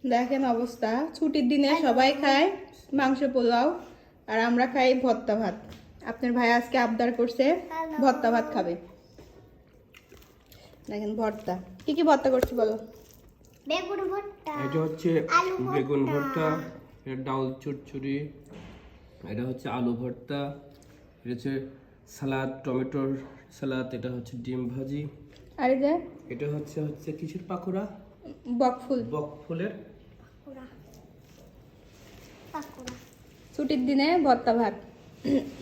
দেখেন অবস্থা, ছুটির দিনে সবাই খায় মাংস পোলাও আর আমরা খাই ভর্তা ভাত। আপনার ভাই আজকে আবদার করছে ভর্তা ভাত খাবে। দেখেন ভর্তা, কি কি ভর্তা করছি বলো? বেগুন ভর্তা, এটা হচ্ছে বেগুন ভর্তা, এটা ডাল চচ্চড়ি, এটা হচ্ছে আলু ভর্তা, এটা হচ্ছে সালাদ, টমেটোর সালাদ, এটা হচ্ছে ডিম ভাজি, আর এই যে এটা হচ্ছে কিসের পাকোড়া? বকফুল। বকফুলের। ছুটির দিনে ভর্তা ভাত,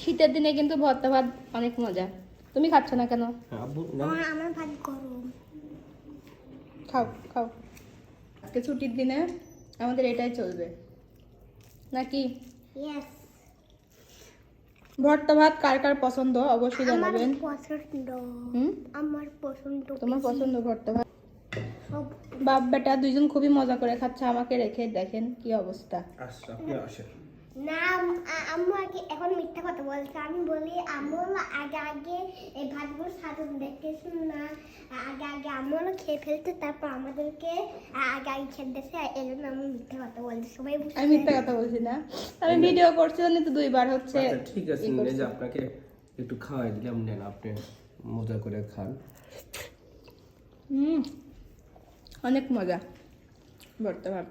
শীতের দিনে কিন্তু ভর্তা ভাত অনেক মজা। তুমি খাচ্ছ না কেন? আব্বু না, আমার ভাত গরম। খাও খাও, আজকে ছুটির দিনে আমাদের এটাই চলবে নাকি? ইয়েস, ভর্তা ভাত কার কার পছন্দ অবশ্যই আমার জানাবেন। পছন্দ। হুম, আমার পছন্দ। তোমার পছন্দ ভর্তা ভাত? সব বাপ বেটা দুইজন খুবই মজা করে খাচ্ছে, আমাকে রেখে দেখেন কি অবস্থা। আচ্ছা আপনি আসেন। না, আম্মু আগে এখন মিথ্যা কথা বলছে। আমি বলি আম্মু আগে আগে এই ভাতগুলো সাজান দেখতেছেন না, আগে আগে আম্মু খেয়ে ফেলতে, তারপর আমাদেরকে আগে আগে খেয়ে দিয়েছে। এই জন্য আমি মিথ্যা কথা বলছি, সবাই বুঝছে। আমি মিথ্যা কথা বলছি না, আমি ভিডিও করছি জন্য তো দুইবার হচ্ছে। আচ্ছা ঠিক আছে, ই করছি। এই যে আপনাকে একটু খাওয়াই দিলাম, নেন আপনি মজা করে খান। অনেক মজা ভর্তা ভাত।